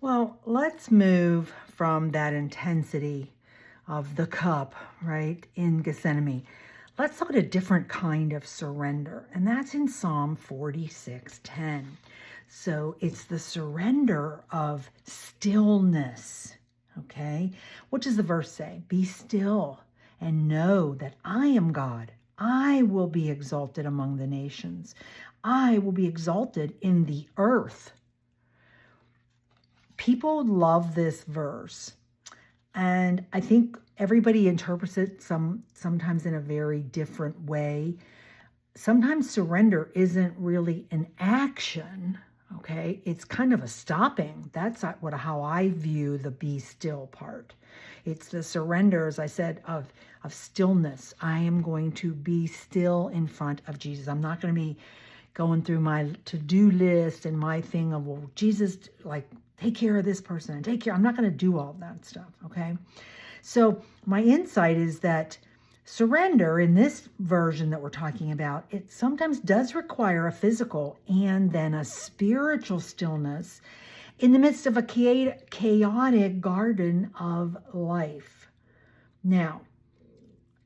Well, let's move from that intensity of the cup, right, in Gethsemane. Let's look at a different kind of surrender, and that's in Psalm 46:10. So it's the surrender of stillness, okay? What does the verse say? Be still and know that I am God. I will be exalted among the nations. I will be exalted in the earth. People love this verse, and I think everybody interprets it sometimes in a very different way. Sometimes surrender isn't really an action, okay? It's kind of a stopping. That's how I view the be still part. It's the surrender, as I said, of stillness. I am going to be still in front of Jesus. I'm not going to be going through my to-do list and my thing of, well, Jesus, like, take care of this person and take care. I'm not going to do all that stuff, okay? So my insight is that surrender in this version that we're talking about, it sometimes does require a physical and then a spiritual stillness in the midst of a chaotic garden of life. Now,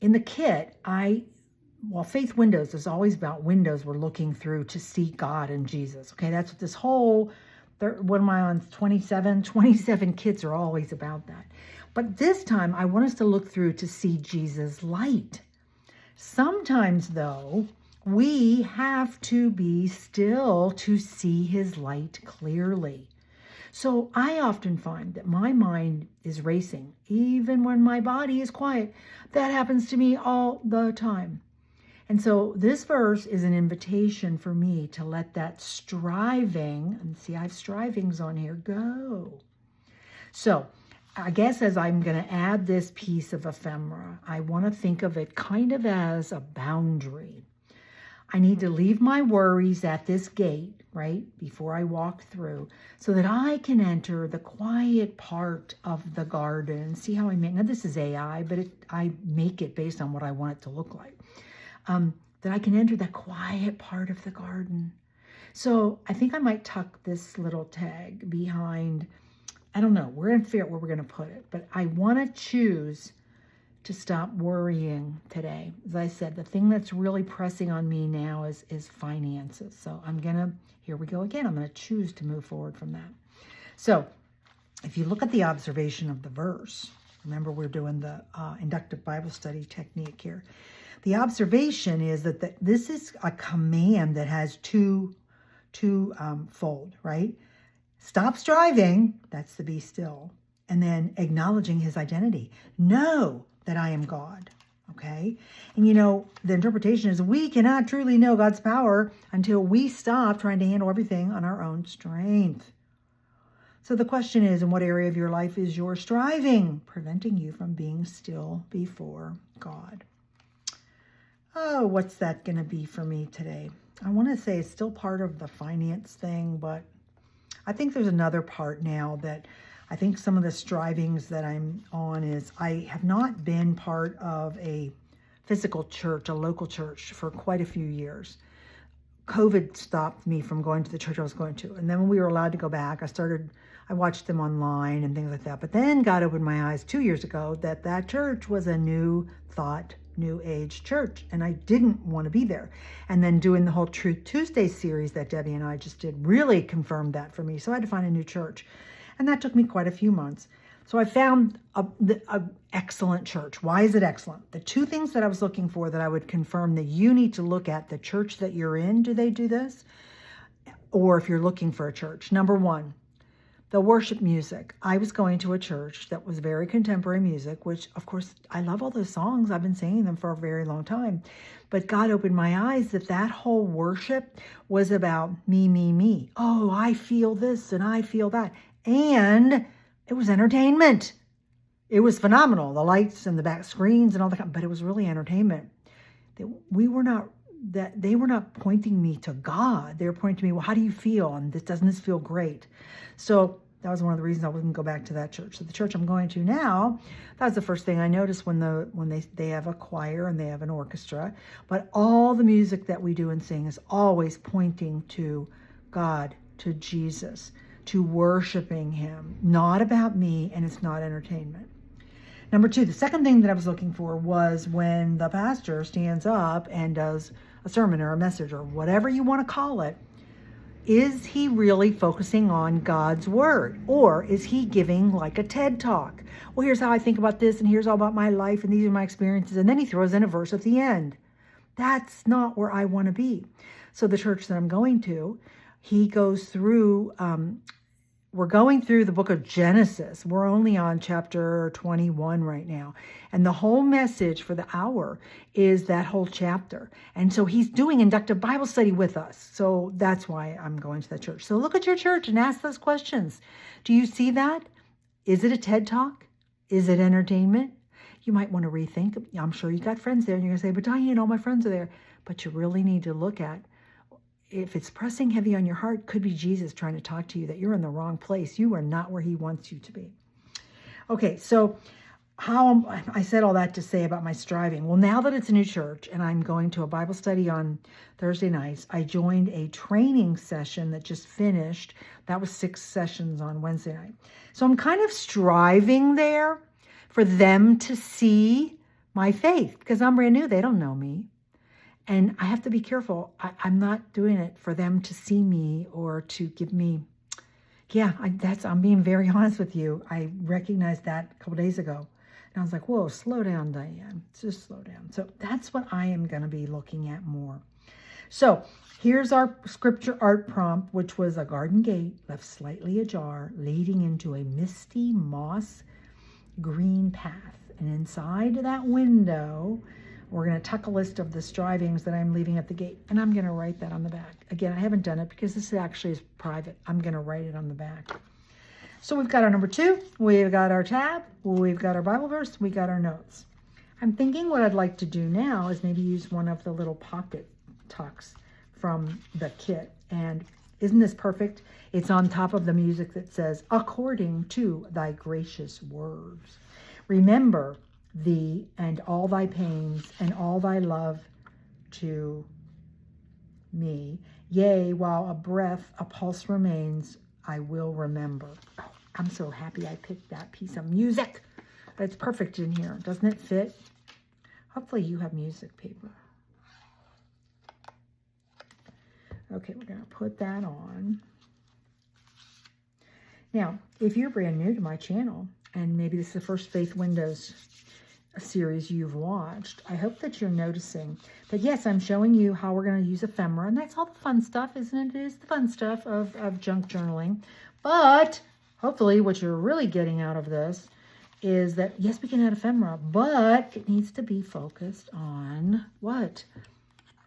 in the kit, Faith Windows is always about windows we're looking through to see God and Jesus. Okay, that's what this whole, what am I on, 27 kits are always about that. But this time, I want us to look through to see Jesus' light. Sometimes, though, we have to be still to see his light clearly. So I often find that my mind is racing, even when my body is quiet. That happens to me all the time. And so this verse is an invitation for me to let that striving, and see, I have strivings on here, go. So I guess as I'm going to add this piece of ephemera, I want to think of it kind of as a boundary. I need to leave my worries at this gate, right, before I walk through, so that I can enter the quiet part of the garden. See how I make, now this is AI, but I make it based on what I want it to look like. That I can enter the quiet part of the garden. So I think I might tuck this little tag behind, I don't know, we're going to figure out where we're going to put it, but I want to choose to stop worrying today. As I said, the thing that's really pressing on me now is finances. So here we go again, I'm going to choose to move forward from that. So if you look at the observation of the verse, remember we're doing the inductive Bible study technique here. The observation is that this is a command that has two fold, right? Stop striving, that's the be still, and then acknowledging his identity. Know that I am God, okay? And the interpretation is we cannot truly know God's power until we stop trying to handle everything on our own strength. So the question is, in what area of your life is your striving preventing you from being still before God? Oh, what's that going to be for me today? I want to say it's still part of the finance thing, but I think there's another part now that I think some of the strivings that I'm on is I have not been part of a physical church, a local church, for quite a few years. COVID stopped me from going to the church I was going to. And then when we were allowed to go back, I watched them online and things like that. But then God opened my eyes 2 years ago that church was a new thought, new age church, and I didn't want to be there. And then doing the whole Truth Tuesday series that Debbie and I just did really confirmed that for me. So I had to find a new church, and that took me quite a few months. So I found a excellent church. Why is it excellent? The two things that I was looking for that I would confirm that you need to look at: the church that you're in, do they do this? Or if you're looking for a church, number one, the worship music. I was going to a church that was very contemporary music, which, of course, I love all those songs. I've been singing them for a very long time. But God opened my eyes that whole worship was about me, me, me. Oh, I feel this and I feel that. And it was entertainment. It was phenomenal. The lights and the back screens and all that, but it was really entertainment. They were not pointing me to God. They were pointing to me, well, how do you feel? And doesn't this feel great? So that was one of the reasons I wouldn't go back to that church. So the church I'm going to now, that was the first thing I noticed when they have a choir and they have an orchestra. But all the music that we do and sing is always pointing to God, to Jesus. to worshiping him, not about me, and it's not entertainment. Number 2, the second thing that I was looking for was when the pastor stands up and does a sermon or a message or whatever you want to call it. Is he really focusing on God's word? Or is he giving like a TED talk? Well, here's how I think about this, and here's all about my life, and these are my experiences. And then he throws in a verse at the end. That's not where I want to be. So the church that I'm going to, he goes through, we're going through the book of Genesis. We're only on chapter 21 right now. And the whole message for the hour is that whole chapter. And so he's doing inductive Bible study with us. So that's why I'm going to that church. So look at your church and ask those questions. Do you see that? Is it a TED Talk? Is it entertainment? You might want to rethink. I'm sure you got friends there and you're going to say, but Diane, all my friends are there. But you really need to look at, if it's pressing heavy on your heart, could be Jesus trying to talk to you that you're in the wrong place. You are not where he wants you to be. Okay, so I said all that to say about my striving. Well, now that it's a new church and I'm going to a Bible study on Thursday nights, I joined a training session that just finished. That was 6 sessions on Wednesday night. So I'm kind of striving there for them to see my faith because I'm brand new. They don't know me. And I have to be careful. I'm not doing it for them to see me or to give me, I'm being very honest with you. I recognized that a couple days ago. And I was like, whoa, slow down, Diane. Just slow down. So that's what I am going to be looking at more. So here's our scripture art prompt, which was a garden gate left slightly ajar, leading into a misty moss green path. And inside that window, we're going to tuck a list of the strivings that I'm leaving at the gate. And I'm going to write that on the back. Again, I haven't done it because this actually is private. I'm going to write it on the back. So we've got our number 2. We've got our tab. We've got our Bible verse. We got our notes. I'm thinking what I'd like to do now is maybe use one of the little pocket tucks from the kit. And isn't this perfect? It's on top of the music that says, according to thy gracious words. Remember thee and all thy pains and all thy love to me. Yea, while a breath, a pulse remains, I will remember. Oh, I'm so happy I picked that piece of music. It's perfect in here. Doesn't it fit? Hopefully you have music paper. Okay, we're going to put that on. Now, if you're brand new to my channel, and maybe this is the first Faith Windows series you've watched, I hope that you're noticing that, yes, I'm showing you how we're going to use ephemera, and that's all the fun stuff, isn't it? It is the fun stuff of junk journaling. But hopefully what you're really getting out of this is that, yes, we can add ephemera, but it needs to be focused on what?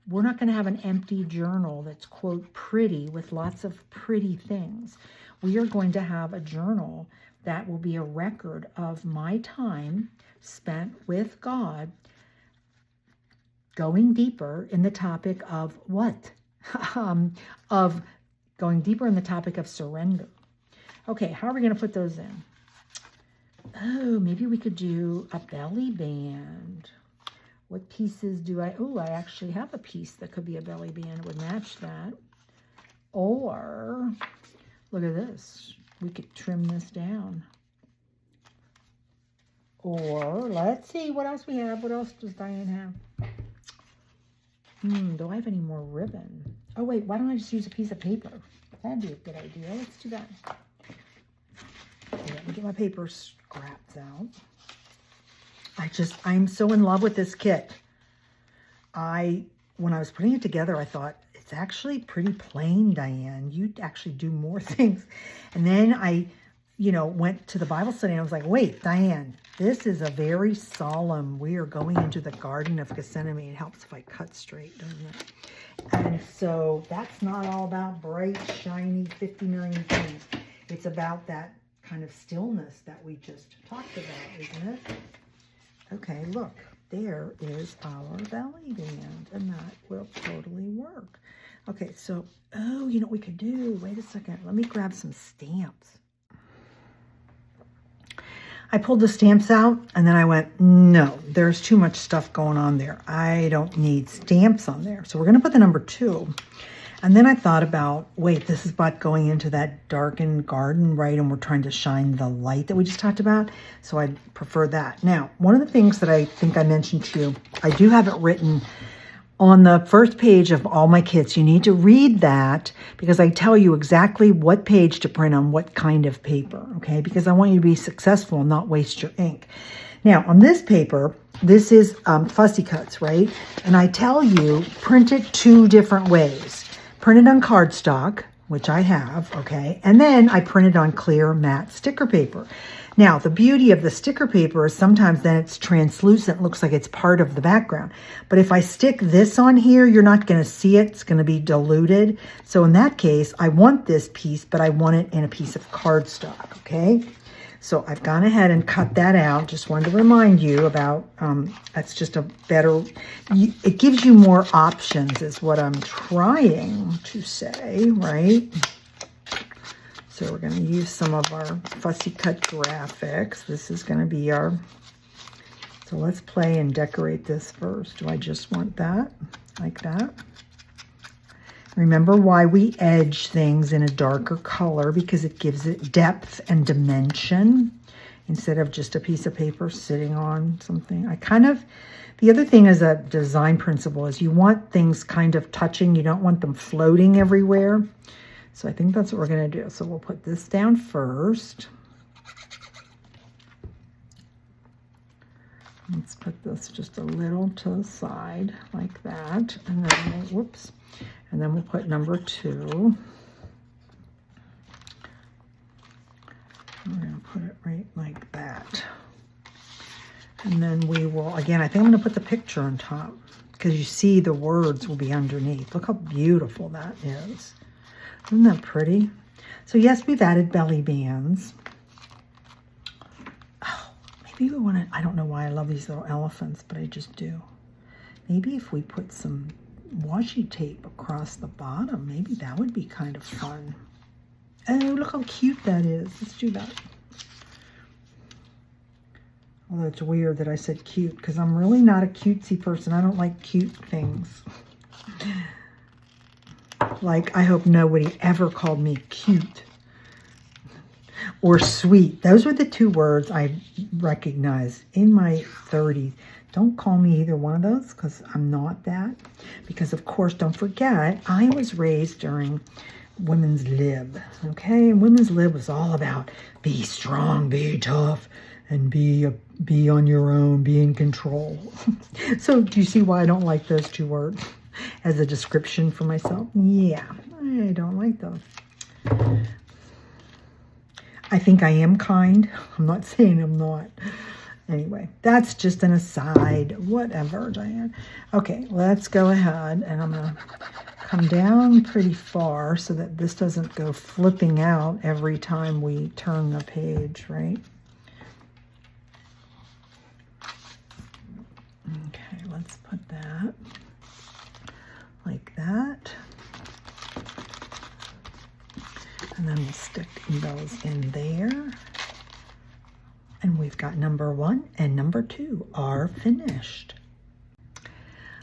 We're not going to have an empty journal that's, quote, pretty with lots of pretty things. We are going to have a journal that will be a record of my time spent with God, going deeper in the topic of what? Of going deeper in the topic of surrender. Okay, how are we going to put those in? Oh, maybe we could do a belly band. What pieces do I... Oh, I actually have a piece that could be a belly band. Would match that. Or, look at this. We could trim this down. Or, let's see what else we have. What else does Diane have? Do I have any more ribbon? Oh, wait, why don't I just use a piece of paper? That'd be a good idea. Let's do that. Okay, let me get my paper scraps out. I'm so in love with this kit. When I was putting it together, I thought, it's actually pretty plain, Diane. You actually do more things. And then I, went to the Bible study and I was like, wait, Diane, this is a very solemn, we are going into the Garden of Gethsemane. It helps if I cut straight, doesn't it? And so that's not all about bright, shiny, 50 million things. It's about that kind of stillness that we just talked about, isn't it? Okay, look, there is our belly band, and that will totally work. Okay, so, you know what we could do? Wait a second. Let me grab some stamps. I pulled the stamps out, and then I went, no, there's too much stuff going on there. I don't need stamps on there. So we're going to put the number 2. And then I thought about, wait, this is about going into that darkened garden, right? And we're trying to shine the light that we just talked about. So I prefer that. Now, one of the things that I think I mentioned to you, I do have it written on the first page of all my kits. You need to read that because I tell you exactly what page to print on what kind of paper, okay? Because I want you to be successful and not waste your ink. Now, on this paper, this is fussy cuts, right? And I tell you, print it 2 different ways. Print it on cardstock, which I have, okay? And then I print it on clear matte sticker paper. Now, the beauty of the sticker paper is sometimes then it's translucent, looks like it's part of the background. But if I stick this on here, you're not going to see it. It's going to be diluted. So in that case, I want this piece, but I want it in a piece of cardstock, okay? So I've gone ahead and cut that out. Just wanted to remind you about, that's just a better, it gives you more options is what I'm trying to say, right? So we're going to use some of our fussy cut graphics. This is going to be our, so let's play and decorate this first. Do I just want that? Like that? Remember why we edge things in a darker color, because it gives it depth and dimension instead of just a piece of paper sitting on something. The other thing is a design principle is you want things kind of touching. You don't want them floating everywhere. So I think that's what we're going to do. So we'll put this down first. Let's put this just a little to the side like that. And then, whoops. And then we'll put number 2. We're going to put it right like that. And then we will, again, I think I'm going to put the picture on top because you see the words will be underneath. Look how beautiful that is. Isn't that pretty? So yes, we've added belly bands. Oh, maybe we want to, I don't know why I love these little elephants, but I just do. Maybe if we put some washi tape across the bottom, maybe that would be kind of fun. Oh, look how cute that is. Let's do that. Although it's weird that I said cute because I'm really not a cutesy person. I don't like cute things. Like, I hope nobody ever called me cute or sweet. Those were the 2 words I recognized in my 30s. Don't call me either one of those because I'm not that. Because, of course, don't forget, I was raised during women's lib. Okay? And women's lib was all about be strong, be tough, and be on your own, be in control. So do you see why I don't like those 2 words as a description for myself? Yeah, I don't like those. I think I am kind. I'm not saying I'm not. Anyway, that's just an aside. Whatever, Diane. Okay, let's go ahead, and I'm going to come down pretty far so that this doesn't go flipping out every time we turn the page, right? Okay, let's put that like that. And then we'll stick those in there. And we've got number 1 and number 2 are finished.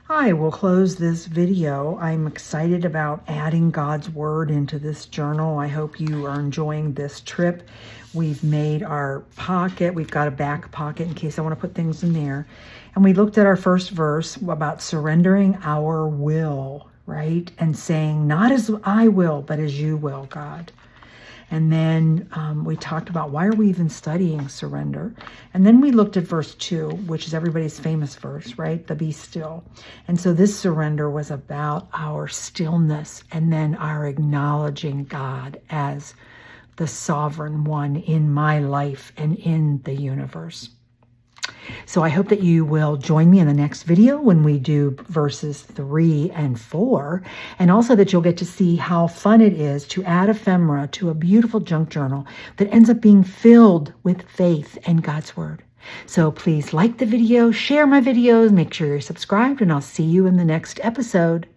I will close this video. I'm excited about adding God's Word into this journal. I hope you are enjoying this trip. We've made our pocket. We've got a back pocket in case I want to put things in there. And we looked at our first verse about surrendering our will, right? And saying, not as I will, but as you will, God. And then we talked about why are we even studying surrender? And then we looked at verse 2, which is everybody's famous verse, right? The be still. And so this surrender was about our stillness and then our acknowledging God as the sovereign one in my life and in the universe. So I hope that you will join me in the next video when we do verses 3 and 4, and also that you'll get to see how fun it is to add ephemera to a beautiful junk journal that ends up being filled with faith and God's Word. So please like the video, share my videos, make sure you're subscribed, and I'll see you in the next episode.